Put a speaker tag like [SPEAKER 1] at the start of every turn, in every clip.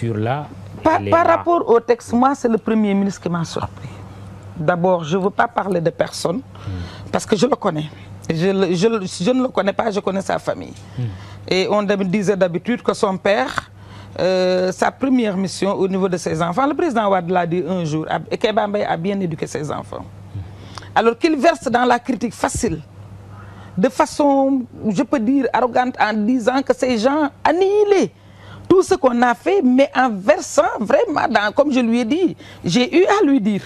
[SPEAKER 1] Là,
[SPEAKER 2] par rapport au texte, moi, c'est le Premier ministre qui m'a surpris. D'abord, je ne veux pas parler de personne, parce que je le connais. Je ne le connais pas, je connais sa famille. Et on me disait d'habitude que son père, sa première mission au niveau de ses enfants, le président Wade l'a dit un jour, et Kéba Mbaye a bien éduqué ses enfants. Alors qu'il verse dans la critique facile, de façon, je peux dire, arrogante, en disant que ces gens annihilés tout ce qu'on a fait, mais en versant vraiment, comme je lui ai dit, j'ai eu à lui dire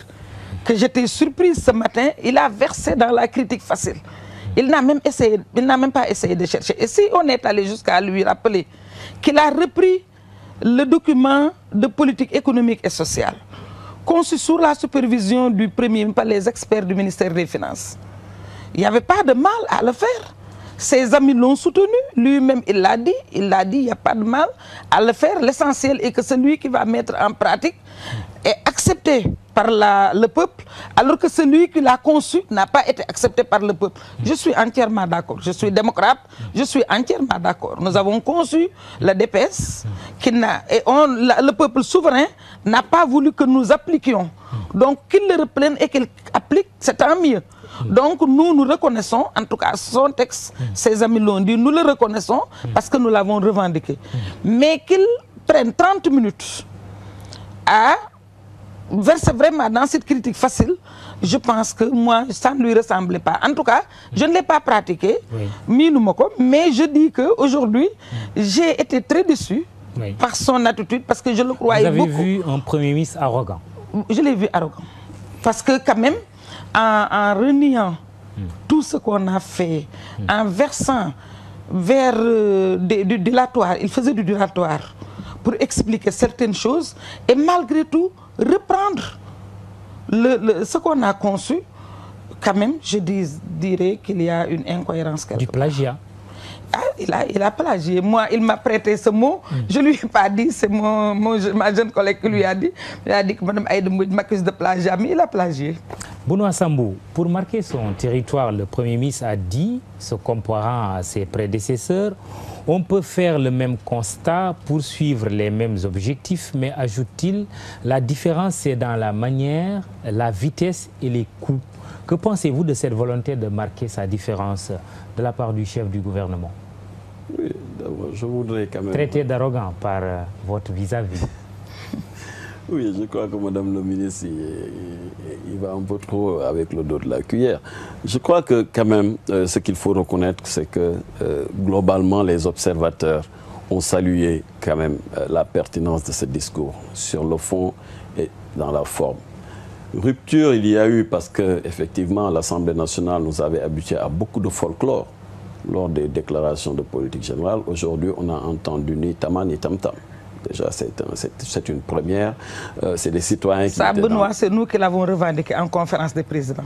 [SPEAKER 2] que j'étais surprise ce matin, il a versé dans la critique facile. Il n'a même pas essayé de chercher. Et si on est allé jusqu'à lui rappeler qu'il a repris le document de politique économique et sociale, conçu sous la supervision du Premier par les experts du ministère des Finances, il n'y avait pas de mal à le faire. Ses amis l'ont soutenu, lui-même il l'a dit, il n'y a pas de mal à le faire. L'essentiel est que celui qui va mettre en pratique est accepté par le peuple, alors que celui qui l'a conçu n'a pas été accepté par le peuple. Je suis entièrement d'accord, je suis démocrate, je suis entièrement d'accord. Nous avons conçu le DPS, le peuple souverain n'a pas voulu que nous appliquions. Donc qu'il le reprenne et qu'il applique, c'est tant mieux. Donc nous reconnaissons, en tout cas son texte, ses amis l'ont dit, nous le reconnaissons parce que nous l'avons revendiqué. Mais qu'il prenne 30 minutes à verser vraiment dans cette critique facile, je pense que moi, ça ne lui ressemblait pas. En tout cas, je ne l'ai pas pratiqué, mais je dis qu'aujourd'hui, j'ai été très déçu par son attitude parce que je le croyais beaucoup.
[SPEAKER 1] Vous avez vu un Premier ministre arrogant? Je
[SPEAKER 2] l'ai vu arrogant. Parce que quand même, en reniant tout ce qu'on a fait, en versant vers du dilatoire, il faisait du dilatoire pour expliquer certaines choses et malgré tout reprendre ce qu'on a conçu, quand même, je dirais qu'il y a une incohérence.
[SPEAKER 1] Du plagiat.
[SPEAKER 2] Ah, il a plagié. Moi, il m'a prêté ce mot. Je ne lui ai pas dit, c'est ma jeune collègue qui lui a dit. Il a dit que Mme Aïda Mbodj m'accuse de plagiat, mais il a plagié.
[SPEAKER 1] Benoît Sambou, pour marquer son territoire, le Premier ministre a dit, se comparant à ses prédécesseurs, on peut faire le même constat, poursuivre les mêmes objectifs, mais ajoute-t-il, la différence c'est dans la manière, la vitesse et les coûts. Que pensez-vous de cette volonté de marquer sa différence de la part du chef du gouvernement?
[SPEAKER 3] Oui, d'abord, je voudrais quand même...
[SPEAKER 1] Traité d'arrogant par votre vis-à-vis.
[SPEAKER 3] Oui, je crois que Madame le ministre, il va un peu trop avec le dos de la cuillère. Je crois que quand même, ce qu'il faut reconnaître, c'est que globalement, les observateurs ont salué quand même la pertinence de ce discours sur le fond et dans la forme. Rupture, il y a eu parce qu'effectivement, l'Assemblée nationale nous avait habitués à beaucoup de folklore lors des déclarations de politique générale. Aujourd'hui, on a entendu ni tama ni tam-tam. Déjà, c'est une première. C'est des citoyens qui...
[SPEAKER 2] Ça, Benoît, c'est nous qui l'avons revendiqué en conférence des présidents.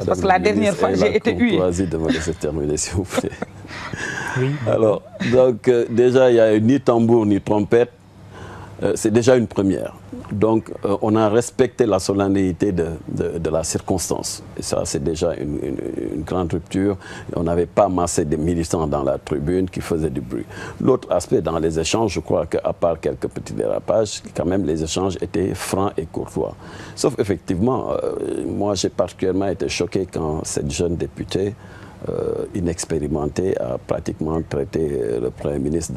[SPEAKER 2] Parce que la dernière fois, j'ai été huée.
[SPEAKER 3] De me laisser terminer, s'il vous plaît. Oui. Alors, donc, déjà, il n'y a ni tambour ni trompette. C'est déjà une première. Donc, on a respecté la solennité de la circonstance. Et ça, c'est déjà une grande rupture. On n'avait pas massé des militants dans la tribune qui faisaient du bruit. L'autre aspect dans les échanges, je crois qu'à part quelques petits dérapages, quand même, les échanges étaient francs et courtois. Sauf, effectivement, moi, j'ai particulièrement été choqué quand cette jeune députée inexpérimentée a pratiquement traité le Premier ministre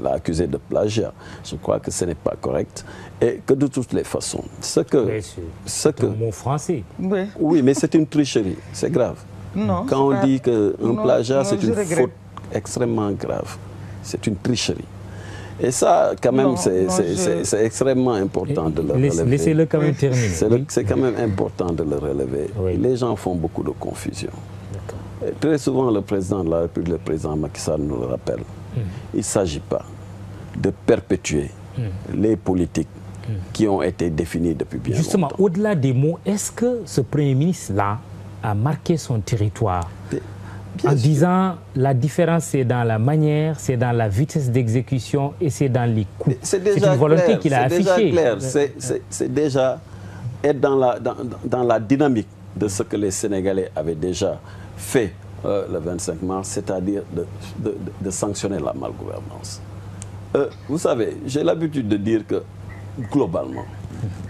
[SPEAKER 3] l'a accusé de plagiat. Je crois que ce n'est pas correct et que de toutes les façons,
[SPEAKER 1] c'est un mot français.
[SPEAKER 3] Oui, mais c'est une tricherie, c'est grave.
[SPEAKER 2] Non,
[SPEAKER 3] quand on dit qu'un plagiat, c'est une faute extrêmement grave. C'est une tricherie. Et ça, quand même, c'est extrêmement important de le relever.
[SPEAKER 1] Laissez-le quand même terminer.
[SPEAKER 3] C'est quand même important de le relever. Oui. Les gens font beaucoup de confusion. Et très souvent, le président de la République, le président Macky Sall nous le rappelle. Il ne s'agit pas de perpétuer les politiques qui ont été définies depuis bien longtemps.
[SPEAKER 1] Justement, au-delà des mots, est-ce que ce Premier ministre-là a marqué son territoire en disant la différence c'est dans la manière, c'est dans la vitesse d'exécution et c'est dans les coûts? C'est une volonté qu'il a affichée.
[SPEAKER 3] C'est déjà être dans la dynamique de ce que les Sénégalais avaient déjà fait le 25 mars, c'est-à-dire de sanctionner la malgouvernance. Vous savez, j'ai l'habitude de dire que, globalement,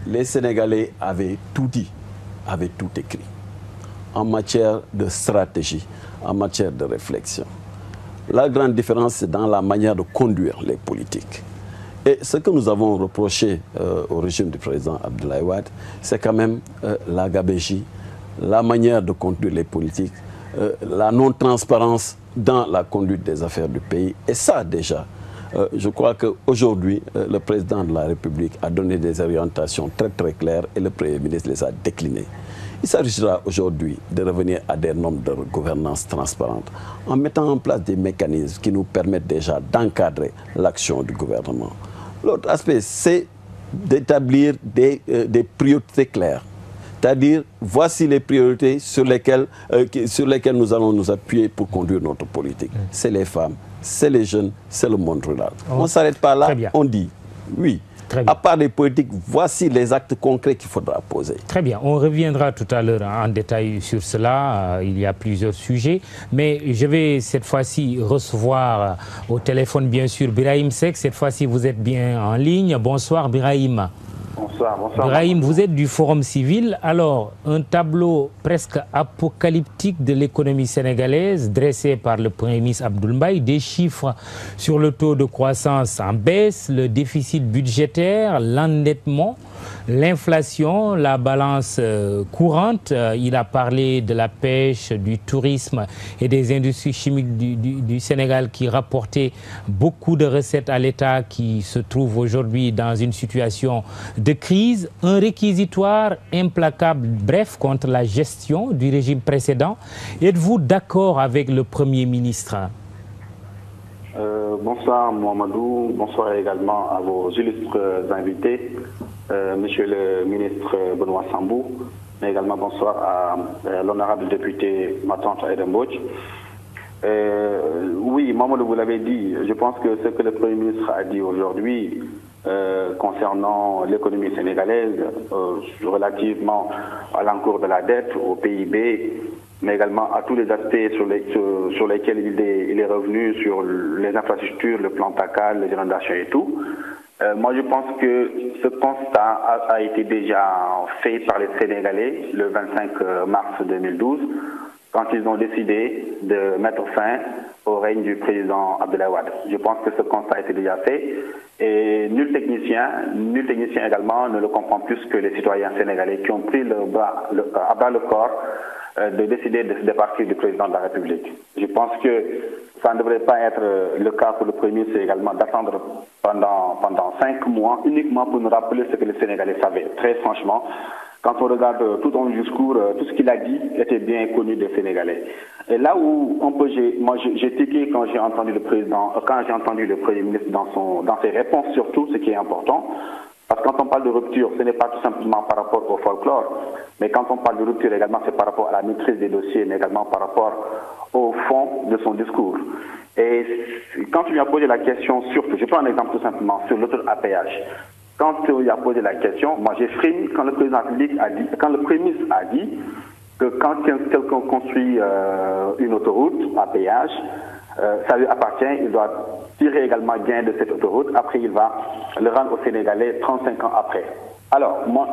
[SPEAKER 3] les Sénégalais avaient tout dit, avaient tout écrit, en matière de stratégie, en matière de réflexion. La grande différence, c'est dans la manière de conduire les politiques. Et ce que nous avons reproché au régime du président Abdoulaye Wade, c'est quand même la gabégie, la manière de conduire les politiques, la non-transparence dans la conduite des affaires du pays. Et ça, déjà, je crois qu'aujourd'hui, le président de la République a donné des orientations très très claires et le Premier ministre les a déclinées. Il s'agira aujourd'hui de revenir à des normes de gouvernance transparente en mettant en place des mécanismes qui nous permettent déjà d'encadrer l'action du gouvernement. L'autre aspect, c'est d'établir des priorités claires. C'est-à-dire, voici les priorités sur lesquelles nous allons nous appuyer pour conduire notre politique. C'est les femmes, c'est les jeunes, c'est le monde rural. On ne s'arrête pas là, on dit oui. À part les politiques, voici les actes concrets qu'il faudra poser.
[SPEAKER 1] Très bien, on reviendra tout à l'heure en détail sur cela. Il y a plusieurs sujets. Mais je vais cette fois-ci recevoir au téléphone, bien sûr, Birahim Seck. Cette fois-ci, vous êtes bien en ligne. Bonsoir, Birahim.
[SPEAKER 4] Bonsoir, bonsoir.
[SPEAKER 1] Birahim, vous êtes du Forum Civil. Alors, un tableau presque apocalyptique de l'économie sénégalaise dressé par le Premier ministre Abdoul Mbaye, des chiffres sur le taux de croissance en baisse, le déficit budgétaire, l'endettement, l'inflation, la balance courante. Il a parlé de la pêche, du tourisme et des industries chimiques du Sénégal qui rapportaient beaucoup de recettes à l'État qui se trouve aujourd'hui dans une situation de crise, un réquisitoire implacable, bref, contre la gestion du régime précédent. Êtes-vous d'accord avec le Premier ministre?
[SPEAKER 4] Bonsoir Mohamedou, bonsoir également à vos illustres invités, Monsieur le ministre Benoît Sambou, mais également bonsoir à l'honorable député Matante Aïda Mbodj. Oui, Mohamedou, vous l'avez dit, je pense que ce que le Premier ministre a dit aujourd'hui concernant l'économie sénégalaise, relativement à l'encours de la dette, au PIB, mais également à tous les aspects sur lesquels il est revenu, sur les infrastructures, le plan TACAL, les inondations et tout. Moi, je pense que ce constat a été déjà fait par les Sénégalais le 25 mars 2012, quand ils ont décidé de mettre fin au règne du président Abdoulaye Wade. Je pense que ce constat a été déjà fait et nul technicien également ne le comprend plus que les citoyens sénégalais qui ont pris à bas le corps de décider de se départir du président de la République. Je pense que ça ne devrait pas être le cas pour le Premier ministre également d'attendre pendant 5 mois uniquement pour nous rappeler ce que les Sénégalais savaient. Très franchement, quand on regarde tout son discours, tout ce qu'il a dit était bien connu des Sénégalais. Et là où j'ai tiqué quand j'ai entendu le Premier ministre dans ses réponses surtout, ce qui est important. Parce que quand on parle de rupture, ce n'est pas tout simplement par rapport au folklore, mais quand on parle de rupture également, c'est par rapport à la maîtrise des dossiers, mais également par rapport au fond de son discours. Et quand tu lui as posé la question, surtout, je prends un exemple tout simplement, sur l'autoroute à péage. Quand tu lui as posé la question, moi j'ai frémi quand le président public a dit, quand le Premier ministre a dit que quand quelqu'un construit une autoroute à péage, ça lui appartient, il doit tirer également gain de cette autoroute. Après, il va le rendre aux Sénégalais 35 ans après. Alors, moi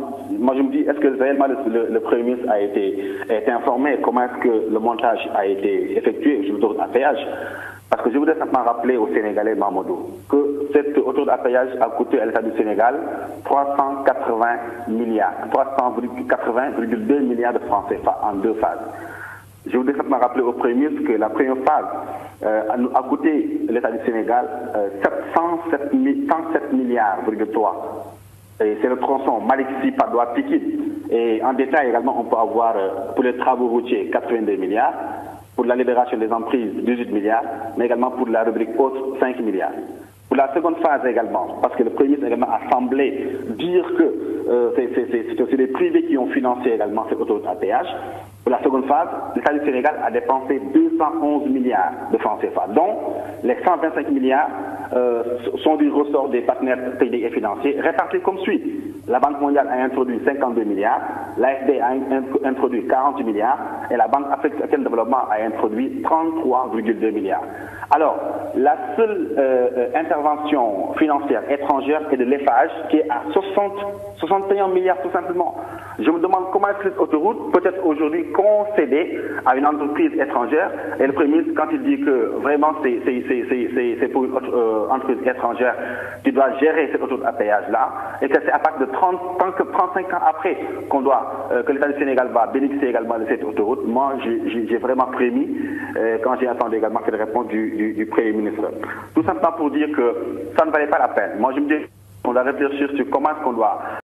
[SPEAKER 4] je me dis, est-ce que réellement le Premier ministre a été informé? Comment est-ce que le montage a été effectué sur l'autoroute à péage? Parce que je voudrais simplement rappeler aux Sénégalais, Mamadou, que cette autoroute à péage a coûté à l'État du Sénégal 380,2 milliards de francs CFA en 2 phases. Je voudrais simplement rappeler au Premier ministre que la première phase a coûté l'État du Sénégal 107 milliards, et c'est le tronçon Malixi-Padoua-Pikine. Et en détail également, on peut avoir pour les travaux routiers 82 milliards, pour la libération des emprises 18 milliards, mais également pour la rubrique haute 5 milliards. Pour la seconde phase également, parce que le Premier ministre également a semblé dire que c'est les privés qui ont financé également cette autoroute à péage. Pour la seconde phase, l'État du Sénégal a dépensé 211 milliards de francs CFA, dont les 125 milliards sont du ressort des partenaires techniques et financiers, répartis comme suit. la Banque mondiale a introduit 52 milliards, l'AFD a introduit 40 milliards et la Banque africaine de développement a introduit 33,2 milliards. Alors, la seule intervention financière étrangère est de l'EFAGE qui est à 61 milliards tout simplement. Je me demande comment est-ce que cette autoroute peut être aujourd'hui concédée à une entreprise étrangère. Et le Premier ministre, quand il dit que vraiment c'est pour une entreprise étrangère qui doit gérer cette autoroute à péage-là, et que c'est à partir de 35 ans après qu'on doit, que l'État du Sénégal va bénéficier également de cette autoroute, moi j'ai vraiment frémi quand j'ai entendu également cette réponse du Premier ministre. Tout simplement pour dire que ça ne valait pas la peine. Moi je me dis, on doit réfléchir sur comment est-ce qu'on doit